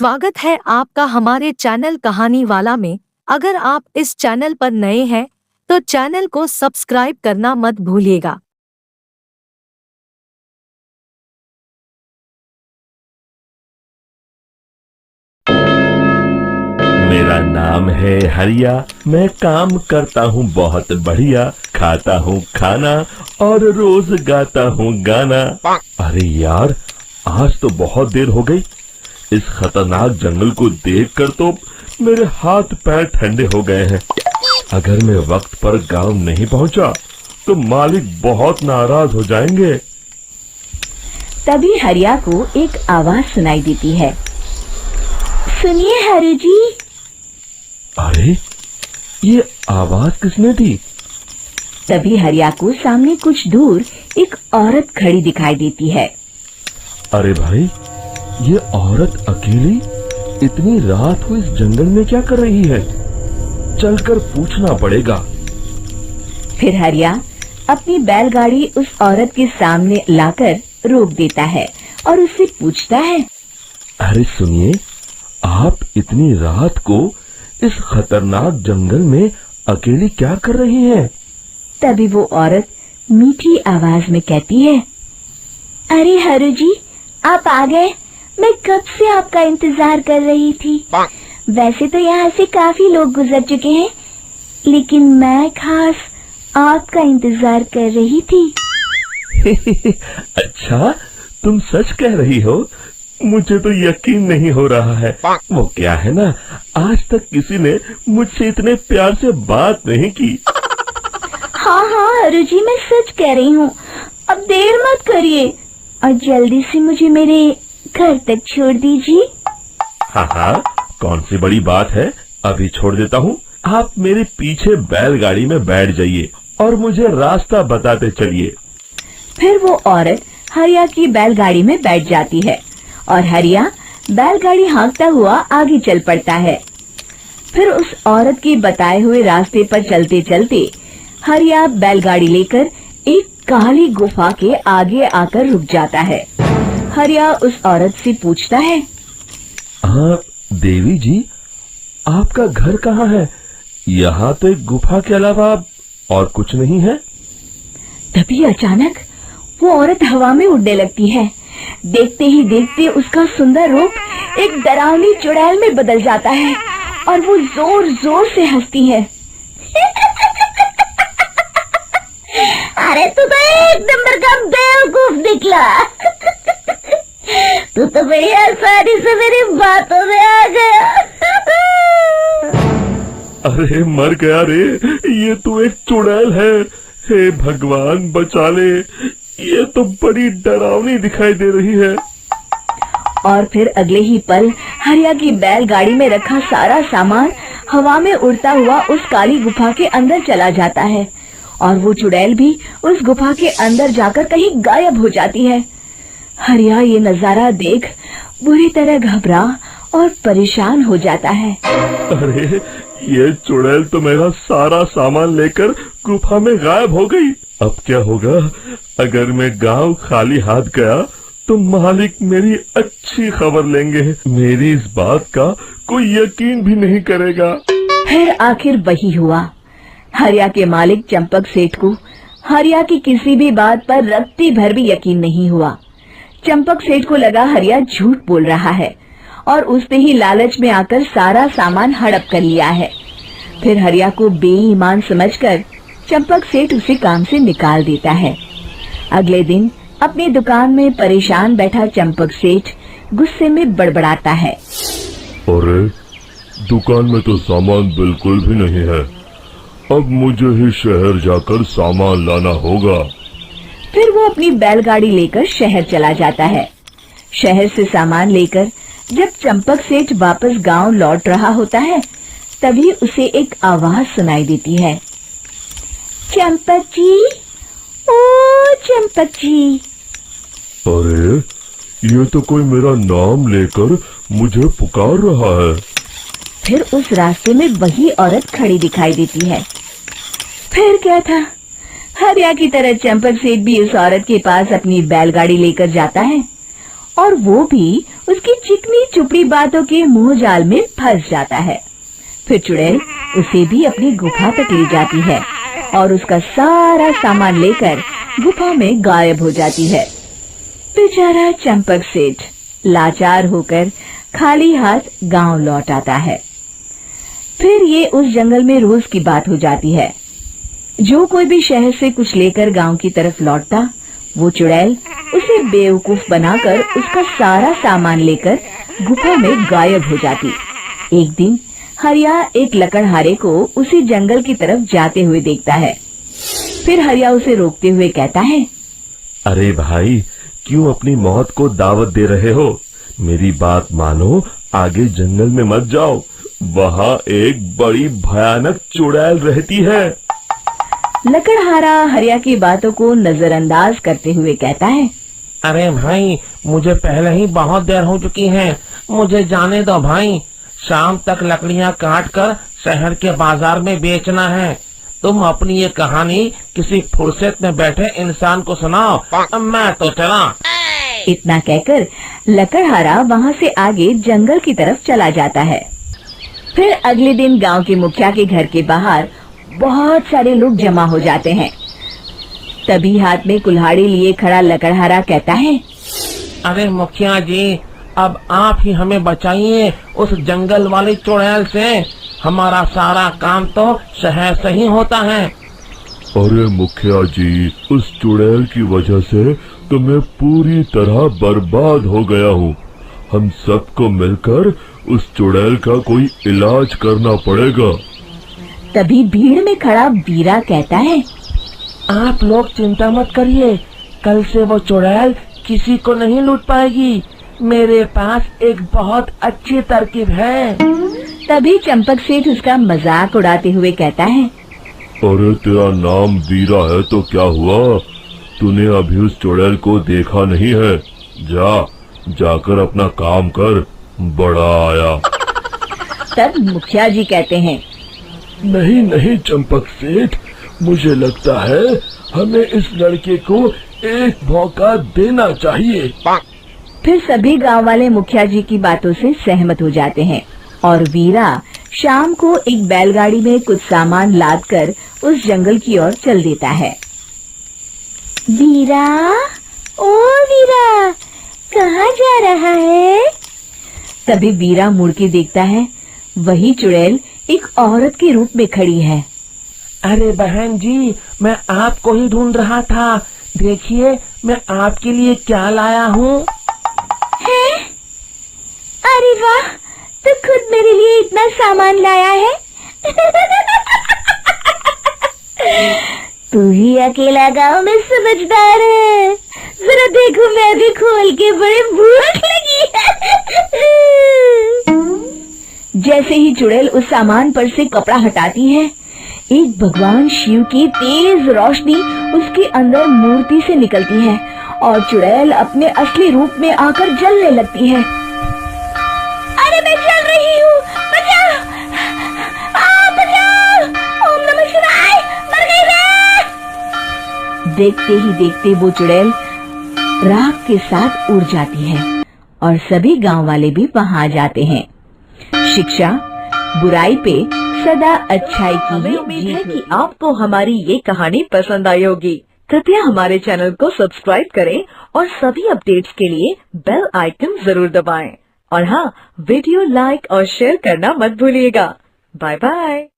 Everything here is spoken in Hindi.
स्वागत है आपका हमारे चैनल कहानी वाला में। अगर आप इस चैनल पर नए हैं तो चैनल को सब्सक्राइब करना मत भूलिएगा। मेरा नाम है हरिया, मैं काम करता हूँ बहुत बढ़िया, खाता हूँ खाना और रोज गाता हूँ गाना। अरे यार, आज तो बहुत देर हो गई। इस खतरनाक जंगल को देखकर तो मेरे हाथ पैर ठंडे हो गए हैं। अगर मैं वक्त पर गांव नहीं पहुंचा तो मालिक बहुत नाराज हो जाएंगे। तभी हरिया को एक आवाज सुनाई देती है। सुनिए हरि जी। अरे, ये आवाज किसने दी? तभी हरिया को सामने कुछ दूर एक औरत खड़ी दिखाई देती है। अरे भाई, ये औरत अकेली इतनी रात को इस जंगल में क्या कर रही है? चलकर पूछना पड़ेगा। फिर हरिया अपनी बैलगाड़ी उस औरत के सामने लाकर रोक देता है और उससे पूछता है। अरे सुनिए, आप इतनी रात को इस खतरनाक जंगल में अकेली क्या कर रही हैं? तभी वो औरत मीठी आवाज में कहती है, अरे हरु जी, आप आ गए। मैं कब से आपका इंतजार कर रही थी। वैसे तो यहाँ से काफी लोग गुजर चुके हैं, लेकिन मैं खास आपका इंतजार कर रही थी। अच्छा, तुम सच कह रही हो? मुझे तो यकीन नहीं हो रहा है। वो क्या है ना, आज तक किसी ने मुझसे इतने प्यार से बात नहीं की। हाँ हाँ हरु जी, मैं सच कह रही हूँ। अब देर मत करिए और जल्दी से मुझे मेरे घर तक छोड़ दीजिए। हाँ हाँ, कौन सी बड़ी बात है, अभी छोड़ देता हूँ। आप मेरे पीछे बैलगाड़ी में बैठ जाइए और मुझे रास्ता बताते चलिए। फिर वो औरत हरिया की बैलगाड़ी में बैठ जाती है और हरिया बैलगाड़ी हाँकता हुआ आगे चल पड़ता है। फिर उस औरत के बताए हुए रास्ते पर चलते चलते हरिया बैलगाड़ी लेकर एक काली गुफा के आगे आकर रुक जाता है। हरिया उस औरत से पूछता है, हाँ देवी जी, आपका घर कहाँ है? यहाँ तो एक गुफा के अलावा और कुछ नहीं है। तभी अचानक वो औरत हवा में उड़ने लगती है। देखते ही देखते उसका सुंदर रूप एक डरावनी चुड़ैल में बदल जाता है और वो जोर जोर से हंसती है। अरे तू तो एक नंबर का बेवकूफ निकला। तू तो बड़ी आसानी से मेरी बातों में आ गया। अरे मर गया रे, ये तो एक चुड़ैल है। हे भगवान बचा ले, ये तो बड़ी डरावनी दिखाई दे रही है। और फिर अगले ही पल हरिया की बैलगाड़ी में रखा सारा सामान हवा में उड़ता हुआ उस काली गुफा के अंदर चला जाता है और वो चुड़ैल भी उस गुफा के अंदर जाकर कहीं गायब हो जाती है। हरिया ये नजारा देख बुरी तरह घबरा और परेशान हो जाता है। अरे, ये चुड़ैल तो मेरा सारा सामान लेकर गुफा में गायब हो गई। अब क्या होगा? अगर मैं गांव खाली हाथ गया तो मालिक मेरी अच्छी खबर लेंगे। मेरी इस बात का कोई यकीन भी नहीं करेगा। फिर आखिर वही हुआ। हरिया के मालिक चंपक सेठ को हरिया की किसी भी बात पर रत्ती भर भी यकीन नहीं हुआ। चंपक सेठ को लगा हरिया झूठ बोल रहा है और उसने ही लालच में आकर सारा सामान हड़प कर लिया है। फिर हरिया को बेईमान समझकर चंपक सेठ उसे काम से निकाल देता है। अगले दिन अपनी दुकान में परेशान बैठा चंपक सेठ गुस्से में बड़बड़ाता है। अरे, दुकान में तो सामान बिल्कुल भी नहीं है। अब मुझे ही शहर जाकर सामान लाना होगा। फिर वो अपनी बैलगाड़ी लेकर शहर चला जाता है। शहर से सामान लेकर जब चंपक सेठ वापस गांव लौट रहा होता है, तभी उसे एक आवाज सुनाई देती है। चंपक जी, ओ चंपक जी। अरे, ये तो कोई मेरा नाम लेकर मुझे पुकार रहा है। फिर उस रास्ते में वही औरत खड़ी दिखाई देती है। फिर क्या था, हरिया की तरह चंपक सेठ भी उस औरत के पास अपनी बैलगाड़ी लेकर जाता है और वो भी उसकी चिकनी चुपड़ी बातों के मोह जाल में फंस जाता है। फिर चुड़ैल उसे भी अपनी गुफा तक ले जाती है और उसका सारा सामान लेकर गुफा में गायब हो जाती है। बेचारा चंपक सेठ लाचार होकर खाली हाथ गांव लौट आता है। फिर ये उस जंगल में रोज की बात हो जाती है। जो कोई भी शहर से कुछ लेकर गांव की तरफ लौटता, वो चुड़ैल उसे बेवकूफ बनाकर उसका सारा सामान लेकर गुफा में गायब हो जाती। एक दिन हरिया एक लकड़हारे को उसी जंगल की तरफ जाते हुए देखता है। फिर हरिया उसे रोकते हुए कहता है, अरे भाई, क्यों अपनी मौत को दावत दे रहे हो? मेरी बात मानो, आगे जंगल में मत जाओ, वहाँ एक बड़ी भयानक चुड़ैल रहती है। लकड़हारा हरिया की बातों को नजरअंदाज करते हुए कहता है, अरे भाई, मुझे पहले ही बहुत देर हो चुकी है, मुझे जाने दो भाई। शाम तक लकड़ियाँ काट कर शहर के बाजार में बेचना है। तुम अपनी ये कहानी किसी फुर्सत में बैठे इंसान को सुनाओ, मैं तो चला। इतना कहकर लकड़हारा वहाँ से आगे जंगल की तरफ चला जाता है। फिर अगले दिन गांव के मुखिया के घर के बाहर बहुत सारे लोग जमा हो जाते हैं। तभी हाथ में कुल्हाड़ी लिए खड़ा लकड़हारा कहता है, अरे मुखिया जी, अब आप ही हमें बचाइए उस जंगल वाली चुड़ैल से। हमारा सारा काम तो शहर से ही होता है। अरे मुखिया जी, उस चुड़ैल की वजह से तो मैं पूरी तरह बर्बाद हो गया हूँ। हम सबको मिलकर उस चुड़ैल का कोई इलाज करना पड़ेगा। तभी भीड़ में खड़ा वीरा कहता है, आप लोग चिंता मत करिए, कल से वो चुड़ैल किसी को नहीं लूट पाएगी। मेरे पास एक बहुत अच्छी तरकीब है। तभी चंपक सेठ उसका मजाक उड़ाते हुए कहता है, अरे तेरा नाम वीरा है तो क्या हुआ? तूने अभी उस चुड़ैल को देखा नहीं है? जाकर अपना काम कर, बड़ा आया। तब मुखिया जी कहते हैं, नहीं चंपक सेठ, मुझे लगता है हमें इस लड़के को एक मौका देना चाहिए। फिर सभी गांव वाले मुखिया जी की बातों से सहमत हो जाते हैं और वीरा शाम को एक बैलगाड़ी में कुछ सामान लादकर उस जंगल की ओर चल देता है। वीरा, ओ वीरा, कहाँ जा रहा है? तभी वीरा मुड़ के देखता है, वही चुड़ैल एक औरत के रूप में खड़ी है। अरे बहन जी, मैं आपको ही ढूंढ रहा था। देखिए, मैं आपके लिए क्या लाया हूँ। अरे वाह, तो खुद मेरे लिए इतना सामान लाया है। तू ही अकेला गांव में समझदार है। जरा देखो, मैं भी खोल के, बड़े भूख लगी है। जैसे ही चुड़ैल उस सामान पर से कपड़ा हटाती है, एक भगवान शिव की तेज रोशनी उसके अंदर मूर्ति से निकलती है और चुड़ैल अपने असली रूप में आकर जलने लगती है। अरे मैं जल रही हूँ, बचाओ! बचाओ! ओम नमः शिवाय, मर गई मैं! देखते ही देखते वो चुड़ैल राख के साथ उड़ जाती है और सभी गांव वाले भी वहां जाते हैं। शिक्षा बुराई पे सदा अच्छाई की हमें ही उम्मीद जीत है कि होती है। आपको हमारी ये कहानी पसंद आई होगी। कृपया हमारे चैनल को सब्सक्राइब करें और सभी अपडेट्स के लिए बेल आइकन जरूर दबाएं। और हाँ, वीडियो लाइक और शेयर करना मत भूलिएगा। Bye bye.